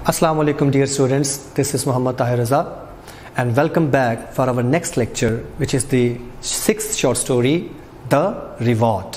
Assalamu alaikum dear students, this is Muhammad Tahir Raza and welcome back for our next lecture which is the sixth short story The Reward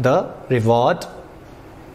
The Reward.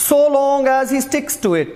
so long as he sticks to it,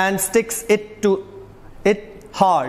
and sticks it to it hard,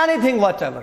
anything whatever,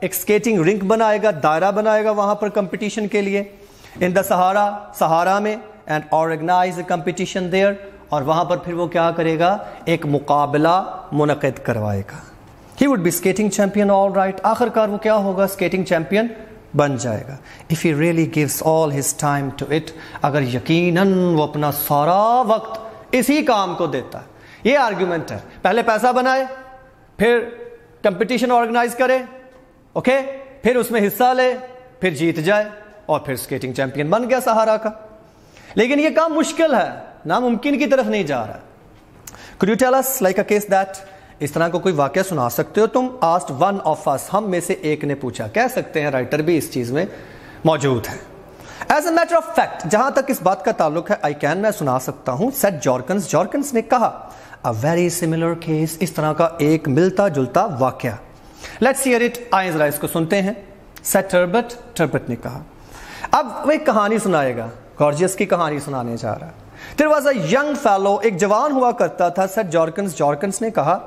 ایک skating رنک بنائے گا, دائرہ بنائے گا وہاں پر competition کے لیے ان the Sahara میں, and organize a competition there, اور وہاں پر پھر وہ کیا کرے گا, ایک مقابلہ منعقد کروائے گا. He would be skating champion all right, آخر کار وہ کیا ہوگا, اسکیٹنگ چیمپئن بن جائے گا. If he really gives all his time to it, اگر یقیناً وہ اپنا سارا وقت اسی کام کو دیتا ہے. یہ آرگیومنٹ ہے, پہلے پیسہ بنائے, پھر کمپٹیشن آرگنائز کرے, اوکے, پھر اس میں حصہ لے, پھر جیت جائے, اور پھر اسکیٹنگ چیمپئن بن گیا سہارا کا. لیکن یہ کام مشکل ہے, ناممکن کی طرف نہیں جا رہا. Could you tell us like a case that, اس طرح کو کوئی واقعہ سنا سکتے ہو تم؟ asked one of us, ہم میں سے ایک نے پوچھا. کہہ سکتے ہیں رائٹر بھی اس چیز میں موجود ہے. As a matter of fact, جہاں تک اس بات کا تعلق ہے, I can, میں سنا سکتا ہوں. said Jorkins, Jorkins نے کہا, a very similar case, اس طرح کا ایک ملتا جلتا واقعہ. Let's hear it, آئیں ذرا اس کو سنتے ہیں. said Turbot, Turbot نے کہا. اب وہ ایک کہانی سنائے گا, گارجیس کی کہانی سنانے جا رہا ہے. There was a young fellow, ایک جوان ہوا کرتا تھا. said Jorkins, Jorkins نے کہا,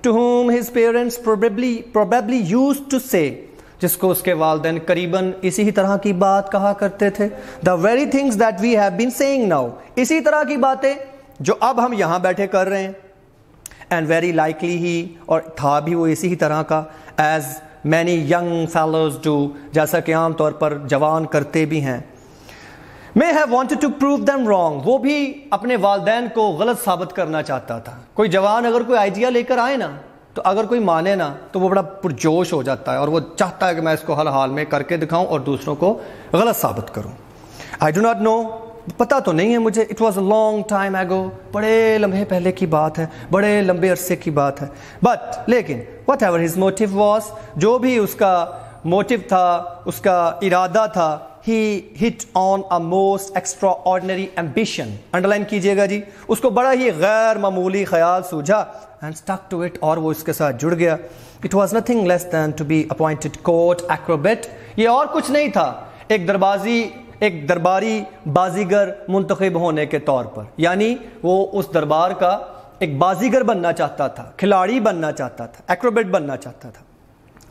to whom his parents probably used to say, جس کو اس کے والدین قریباً اسی طرح کی بات کہا کرتے تھے. the very things that we have been saying now, اسی طرح کی باتیں جو اب ہم یہاں بیٹھے کر رہے ہیں. and very likely he, اور تھا بھی وہ اسی طرح کا, as many young fellows do, جیسا کہ عام طور پر جوان کرتے بھی ہیں. may have wanted to prove them wrong, وہ بھی اپنے والدین کو غلط ثابت کرنا چاہتا تھا. کوئی جوان اگر کوئی آئیڈیا لے کر آئے نا, تو اگر کوئی مانے نا تو وہ بڑا پرجوش ہو جاتا ہے, اور وہ چاہتا ہے کہ میں اس کو ہر حال میں کر کے دکھاؤں اور دوسروں کو غلط ثابت کروں. I do not know, پتہ تو نہیں ہے مجھے. it was a long time ago, بڑے لمحے پہلے کی بات ہے, بڑے لمبے عرصے کی بات ہے. but لیکن whatever his motive was, جو بھی اس کا موٹیو تھا, اس کا ارادہ تھا, he hit on a most extraordinary ambition, underline کیجئے گا جی, اس کو بڑا ہی غیر معمولی خیال سوجھا, and stuck to it, اور وہ اس کے ساتھ جڑ گیا. it was nothing less than to be appointed court acrobat, یہ اور کچھ نہیں تھا, ایک درباری بازیگر منتخب ہونے کے طور پر. یعنی وہ اس دربار کا ایک بازیگر بننا چاہتا تھا, کھلاڑی بننا چاہتا تھا, ایکروبیٹ بننا چاہتا تھا.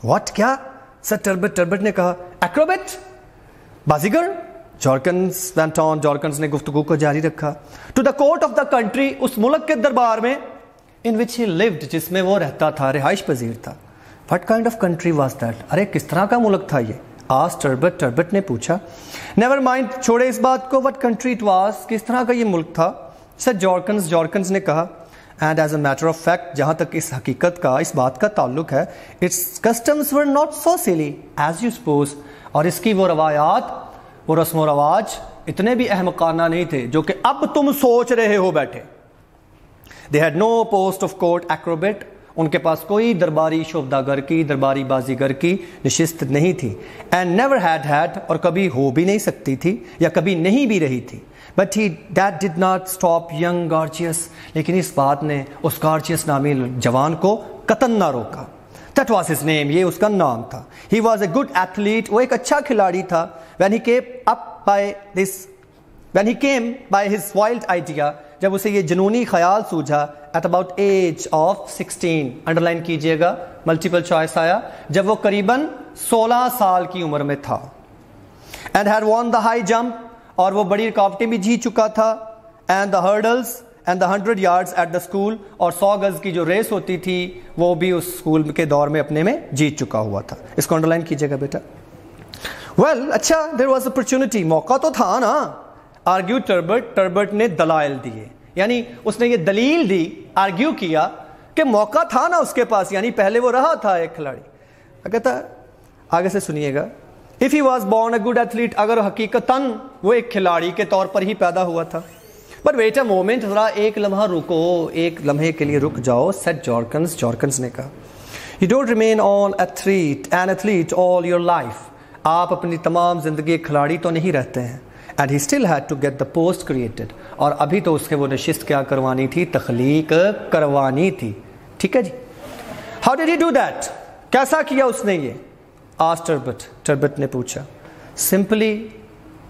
what, کیا؟ سر ٹربٹ نے کہا, ایکروبیٹ, بازیگر. جارکنز went on, جارکنز نے گفتگو کو جاری رکھا. to the court of the country, اس ملک کے دربار میں, in which he lived, جس میں وہ رہتا تھا, رہائش پذیر تھا. what kind of country was that, ارے کس طرح کا ملک تھا یہ؟ asked ٹربٹ نے پوچھا. never mind, چھوڑے اس بات کو, what country it was, کس طرح کا یہ ملک تھا. said جارکنز نے کہا, and as a matter of fact, جہاں تک اس حقیقت کا, اس بات کا تعلق ہے, its customs were not so silly as you suppose, اور اس کی وہ روایات, وہ رسم و رواج اتنے بھی احمقانہ نہیں تھے جو کہ اب تم سوچ رہے ہو بیٹھے. they had no post of court acrobat, ان کے پاس کوئی درباری شوبداگر کی, درباری بازیگر کی نشست نہیں تھی. and never had, اور کبھی ہو بھی نہیں سکتی تھی, یا کبھی نہیں بھی رہی تھی. but that did not stop young Gorgias, لیکن اس بات نے اس Gorgias نامی جوان کو قطعاً نہ روکا. that was his name, یہ اس کا نام تھا. he was a good athlete, وہ ایک اچھا کھلاڑی تھا. when he came by his wild idea, جب اسے یہ جنونی خیال سوجھا, at about age of 16, underline کیجئے گا, ملٹیپل چوائس آیا, جب وہ قریباً 16 سال کی عمر میں تھا. and had won the high jump, اور وہ بڑی رکاوٹیں بھی جیت چکا تھا. and the hurdles and the 100 yards at the school, اور 100 گز کی جو ریس ہوتی تھی وہ بھی اس اسکول کے دور میں اپنے میں جیت چکا ہوا تھا. اس کو انڈرلائن کیجئے گا بیٹا. well, اچھا, there was opportunity, موقع تو تھا نا. آرگیو ٹربٹ نے دلائل دیے, یعنی اس نے یہ دلیل دی, آرگیو کیا کہ موقع تھا نا اس کے پاس, یعنی پہلے وہ رہا تھا ایک کھلاڑی. کہتا آگے سے سنیے گا, if he was born a good athlete, اگر حقیقتاً وہ ایک کھلاڑی کے طور پر ہی پیدا ہوا تھا. but wait a moment, ذرا ایک لمحہ رکو, ایک لمحے کے لیے رک جاؤ. said جارکنز نے کہا, you don't remain an athlete all your life, آپ اپنی تمام زندگی ایک کھلاڑی تو نہیں رہتے ہیں. and he still had to get the post created, اور ابھی تو اس کے وہ نشست کیا کروانی تھی, تخلیق کروانی تھی. ٹھیک ہے جی. how did he do that, کیسا کیا اس نے یہ؟ asked ٹربٹ نے پوچھا. simply,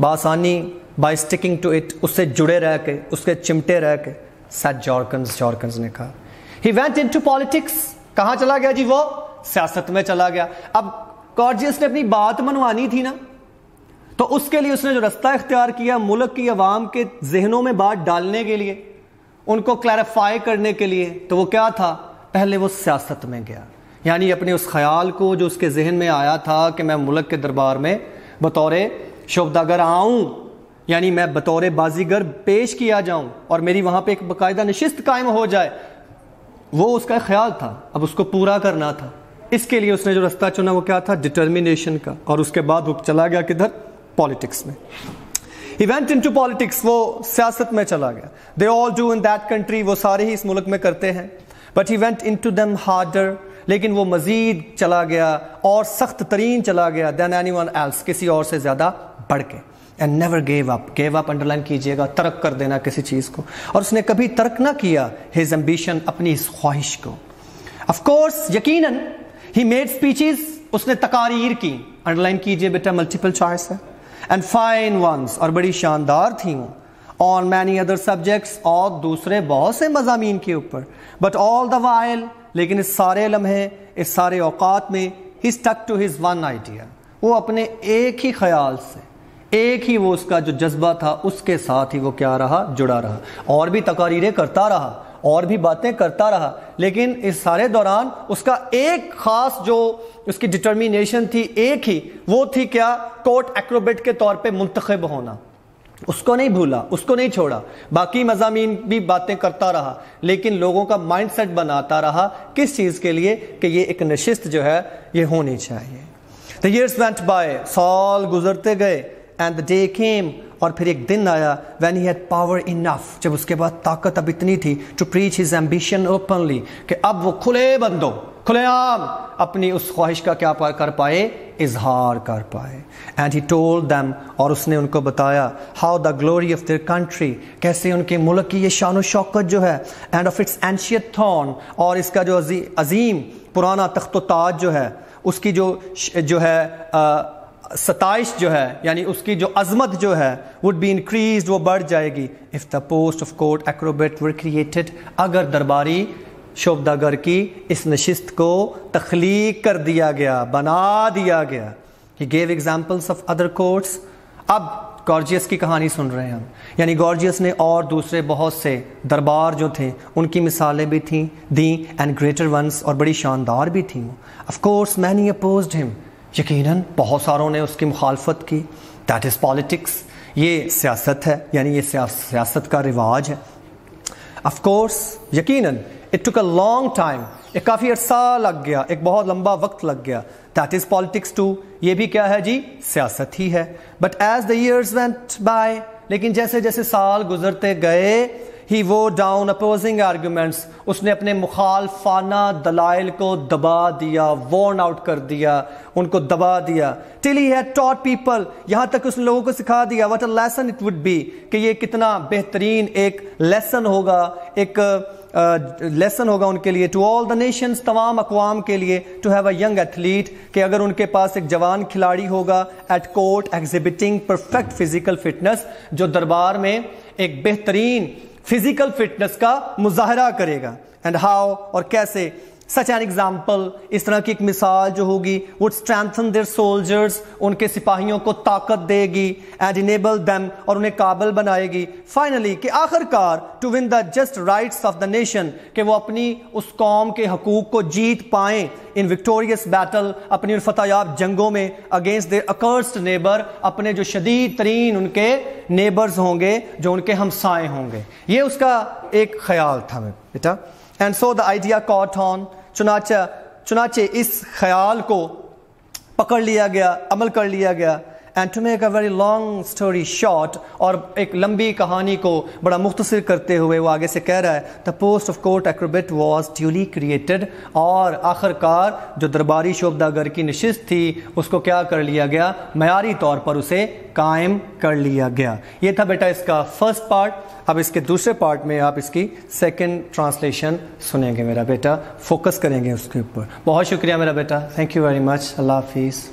بآسانی, by sticking to it, اس سے جڑے رہ کے, اس کے چمٹے رہ کے. said جارکنز نے کہا. he went into politics, کہاں چلا گیا جی وہ؟ سیاست میں چلا گیا. اب گارجیس نے اپنی بات منوانی تھی نا, تو اس کے لیے اس نے جو رستہ اختیار کیا ملک کی عوام کے ذہنوں میں بات ڈالنے کے لیے, ان کو کلیریفائی کرنے کے لیے, تو وہ کیا تھا؟ پہلے وہ سیاست میں گیا, یعنی اپنے اس خیال کو جو اس کے ذہن میں آیا تھا کہ میں ملک کے دربار میں بطور شوبداگر آؤں, یعنی میں بطور بازیگر پیش کیا جاؤں اور میری وہاں پہ ایک باقاعدہ نشست قائم ہو جائے, وہ اس کا خیال تھا, اب اس کو پورا کرنا تھا. اس کے لیے اس نے جو رستہ چنا وہ کیا تھا؟ ڈٹرمینیشن کا. اور اس کے بعد وہ چلا گیا کدھر؟ پالیٹکس میں. He went into politics, وہ سیاست میں چلا گیا. They all do in that country, وہ سارے ہی اس ملک میں کرتے ہیں. But he went into them harder, لیکن وہ مزید چلا گیا اور سخت ترین چلا گیا than anyone else, کسی اور سے زیادہ بڑھ کے. And never gave up. Gave up underline کیجئے گا, ترک کر دینا کسی چیز کو. اور اس نے کبھی ترک نہ کیا his ambition, اپنی اس خواہش کو. Of course, یقیناً he made speeches, اس نے تقاریر کی, underline کیجئے بیٹا, multiple choice ہے, and fine ones, اور بڑی شاندار تھیں وہ, on many other subjects, اور دوسرے بہت سے مضامین کے اوپر. But all the while, لیکن اس سارے لمحے, اس سارے اوقات میں, he stuck to his one idea. وہ اپنے ایک ہی خیال سے, ایک ہی وہ اس کا جو جذبہ تھا اس کے ساتھ ہی وہ کیا رہا؟ جڑا رہا. اور بھی تقاریریں کرتا رہا, اور بھی باتیں کرتا رہا, لیکن اس سارے دوران اس کا ایک خاص جو اس کی ڈٹرمینیشن تھی, ایک ہی, وہ تھی کیا؟ کورٹ ایکروبیٹ کے طور پہ منتخب ہونا. اس کو نہیں بھولا, اس کو نہیں چھوڑا. باقی مضامین بھی باتیں کرتا رہا, لیکن لوگوں کا مائنڈ سیٹ بناتا رہا کس چیز کے لیے؟ کہ یہ ایک نشست جو ہے یہ ہونی چاہیے. The years went by, سال گزرتے گئے, and the day came, اور پھر ایک دن آیا, when he had power enough, جب اس کے بعد طاقت اب اتنی تھی, to preach his ambition openly, کہ اب وہ کھلے بندوں, کھلے عام اپنی اس خواہش کا کیا کر پائے؟ اظہار کر پائے. and he told them, اور اس نے ان کو بتایا, how the glory of their country, کیسے ان کے ملک کی یہ شان و شوکت جو ہے, and of its ancient throne, اور اس کا جو عظیم پرانا تخت و تاج جو ہے, اس کی جو ہے ستائش جو ہے, یعنی اس کی جو عظمت جو ہے, would be increased, وہ بڑھ جائے گی, if the post of court acrobat were created, اگر درباری شوبداگر کی اس نشست کو تخلیق کر دیا گیا, بنا دیا گیا. He gave examples of other courts. اب گارجیس کی کہانی سن رہے ہیں ہم, یعنی گارجیس نے اور دوسرے بہت سے دربار جو تھے ان کی مثالیں بھی تھیں دیں, and greater ones, اور بڑی شاندار بھی تھیں. Of course many opposed him, یقیناً بہت ساروں نے اس کی مخالفت کی. That is politics, یہ سیاست ہے, یعنی یہ سیاست کا رواج ہے. Of course, یقیناً it took a long time, ایک کافی عرصہ لگ گیا, ایک بہت لمبا وقت لگ گیا. That is politics too, یہ بھی کیا ہے جی؟ سیاست ہی ہے. But as the years went by, لیکن جیسے جیسے سال گزرتے گئے, he wore down opposing arguments, اس نے اپنے مخالفانہ دلائل کو دبا دیا, worn out کر دیا, ان کو دبا دیا. till he had taught people, یہاں تک اس نے لوگوں کو سکھا دیا, what a lesson it would be, کہ یہ کتنا بہترین ایک لیسن ہوگا, ایک لیسن ہوگا ان کے لیے, to all the nations, تمام اقوام کے لیے, to have a young athlete, کہ اگر ان کے پاس ایک جوان کھلاڑی ہوگا, at court exhibiting perfect physical fitness, جو دربار میں ایک بہترین فزیکل فٹنس کا مظاہرہ کرے گا. اینڈ ہاؤ, اور کیسے, such an example, اس طرح کی ایک مثال جو ہوگی, would strengthen their soldiers, ان کے سپاہیوں کو طاقت دے گی, and enable them, اور انہیں قابل بنائے گی, finally, کہ آخر کار, to win the just rights of the nation, کہ وہ اپنی اس قوم کے حقوق کو جیت پائیں, in victorious battle, اپنی فتح یاب جنگوں میں, against their accursed neighbor, اپنے جو شدید ترین ان کے نیبرز ہوں گے, جو ان کے ہمسائے ہوں گے. یہ اس کا ایک خیال تھا بیٹا. And so the idea caught on, چنانچہ اس خیال کو پکڑ لیا گیا, عمل کر لیا گیا. And to make a very long story short, اور ایک لمبی کہانی کو بڑا مختصر کرتے ہوئے وہ آگے سے کہہ رہا ہے, the post of court acrobat was duly created, اور آخر کار جو درباری شوبداگر کی نشست تھی اس کو کیا کر لیا گیا؟ معیاری طور پر اسے قائم کر لیا گیا. یہ تھا بیٹا اس کا فرسٹ پارٹ. اب اس کے دوسرے پارٹ میں آپ اس کی سیکنڈ ٹرانسلیشن سنیں گے میرا بیٹا, فوکس کریں گے اس کے اوپر. بہت شکریہ میرا بیٹا, تھینک یو ویری مچ, اللہ حافظ.